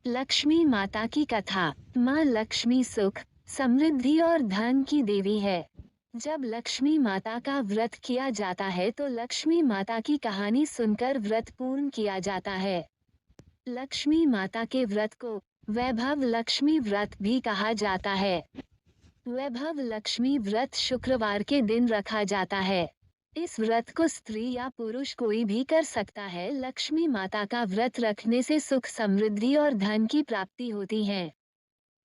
लक्ष्मी माता की कथा। माँ लक्ष्मी सुख, समृद्धि और धन की देवी है। जब लक्ष्मी माता का व्रत किया जाता है तो लक्ष्मी माता की कहानी सुनकर व्रत पूर्ण किया जाता है। लक्ष्मी माता के व्रत को वैभव लक्ष्मी व्रत भी कहा जाता है। वैभव लक्ष्मी व्रत शुक्रवार के दिन रखा जाता है। इस व्रत को स्त्री या पुरुष कोई भी कर सकता है। लक्ष्मी माता का व्रत रखने से सुख, समृद्धि और धन की प्राप्ति होती है।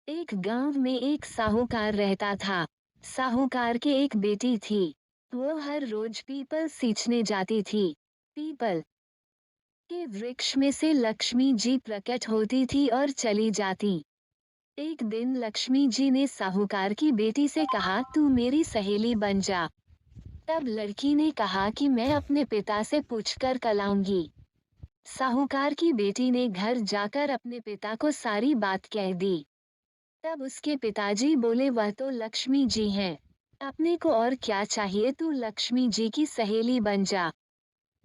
एक गांव में एक साहूकार रहता था। साहूकार के एक बेटी थी। वो हर रोज पीपल सींचने जाती थी। पीपल के वृक्ष में से लक्ष्मी जी प्रकट होती थी और चली जाती। एक दिन लक्ष्मी जी ने साहूकार की बेटी से कहा, तू मेरी सहेली बन जा। तब लड़की ने कहा कि मैं अपने पिता से पूछकर कल आऊंगी। साहूकार की बेटी ने घर जाकर अपने पिता को सारी बात कह दी। तब उसके पिताजी बोले, वह तो लक्ष्मी जी हैं। अपने को और क्या चाहिए, तू लक्ष्मी जी की सहेली बन जा।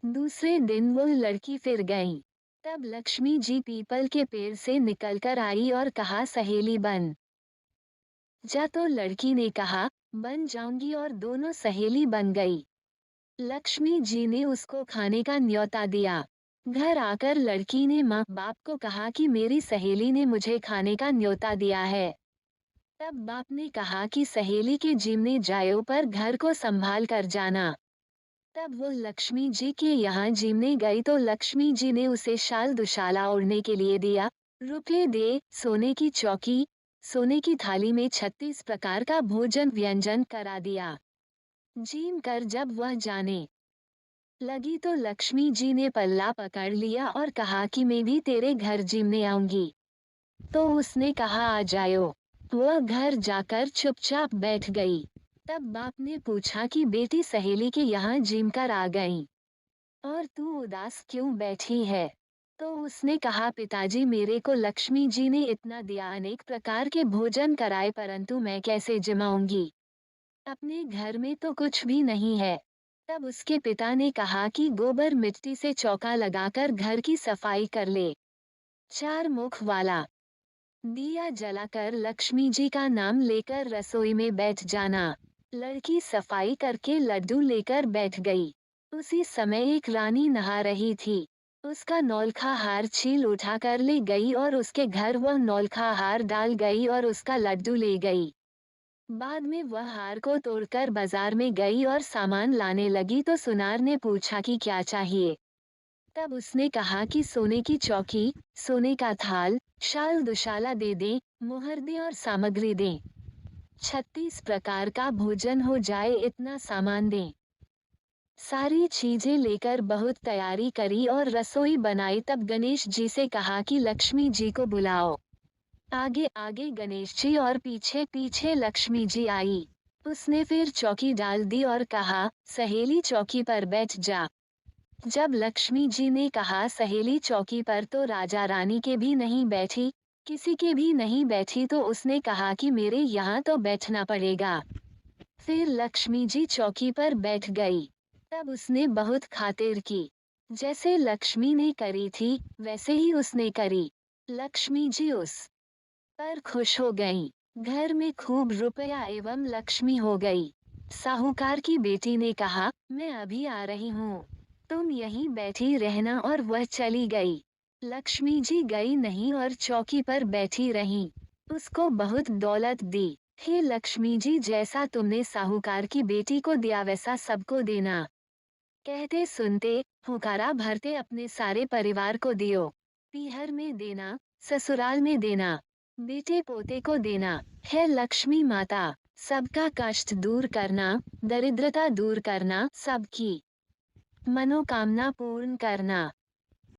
दूसरे दिन वो लड़की फिर गई। तब लक्ष्मी जी पीपल के पेड़ से निकलकर आई और कहा, सहेली बन जा। तो लड़की ने कहा, बन जाऊंगी, और दोनों सहेली बन गई। लक्ष्मी जी ने उसको खाने का न्योता दिया। घर आकर लड़की ने माँ बाप को कहा कि मेरी सहेली ने मुझे खाने का न्योता दिया है। तब बाप ने कहा कि सहेली के जिम्मे जायो पर घर को संभाल कर जाना। तब वो लक्ष्मी जी के यहाँ जिमने गई तो लक्ष्मी जी ने उसे शाल दुशाला ओढ़ने के लिए दिया, रुपये दे, सोने की चौकी, सोने की थाली में 36 प्रकार का भोजन व्यंजन करा दिया। जीम कर जब वह जाने लगी तो लक्ष्मी जी ने पल्ला पकड़ लिया और कहा कि मैं भी तेरे घर जिमने आऊंगी। तो उसने कहा, आ जाओ। वह घर जाकर चुपचाप बैठ गई। तब बाप ने पूछा कि बेटी सहेली के यहाँ जिम कर आ गई और तू उदास क्यों बैठी है? तो उसने कहा, पिताजी मेरे को लक्ष्मी जी ने इतना दिया, अनेक प्रकार के भोजन कराए, परंतु मैं कैसे जिमाऊंगी? अपने घर में तो कुछ भी नहीं है। तब उसके पिता ने कहा कि गोबर मिट्टी से चौका लगाकर घर की सफाई कर ले। 4 मुख वाला दिया जलाकर लक्ष्मी जी का नाम लेकर रसोई में बैठ जाना। लड़की सफाई करके लड्डू लेकर बैठ गई। उसी समय एक रानी नहा रही थी। उसका नौलखा हार छील उठाकर ले गई और उसके घर वह नौलखा हार डाल गई और उसका लड्डू ले गई। बाद में वह हार को तोड़कर बाजार में गई और सामान लाने लगी तो सुनार ने पूछा कि क्या चाहिए? तब उसने कहा कि सोने की चौकी, सोने का थाल, शाल दुशाला दे दे, मुहर दे और सामग्री दे। 36 प्रकार का भोजन हो जाए, इतना सामान दे। सारी चीजें लेकर बहुत तैयारी करी और रसोई बनाई। तब गणेश जी से कहा कि लक्ष्मी जी को बुलाओ। आगे आगे गणेश जी और पीछे पीछे लक्ष्मी जी आई। उसने फिर चौकी डाल दी और कहा, सहेली चौकी पर बैठ जा। जब लक्ष्मी जी ने कहा सहेली चौकी पर तो राजा रानी के भी नहीं बैठी, किसी के भी नहीं बैठी, तो उसने कहा कि मेरे यहाँ तो बैठना पड़ेगा। फिर लक्ष्मी जी चौकी पर बैठ गई। तब उसने बहुत खातिर की। जैसे लक्ष्मी ने करी थी वैसे ही उसने करी। लक्ष्मी जी उस पर खुश हो गईं। घर में खूब रुपया एवं लक्ष्मी हो गई। साहूकार की बेटी ने कहा, मैं अभी आ रही हूँ, तुम यहीं बैठी रहना, और वह चली गई। लक्ष्मी जी गई नहीं और चौकी पर बैठी रहीं। उसको बहुत दौलत दी। हे लक्ष्मी जी, जैसा तुमने साहूकार की बेटी को दिया वैसा सबको देना। कहते सुनते हुकारा भरते अपने सारे परिवार को दियो। पीहर में देना, ससुराल में देना, बेटे पोते को देना। है लक्ष्मी माता सबका कष्ट दूर करना, दरिद्रता दूर करना, सबकी मनोकामना पूर्ण करना।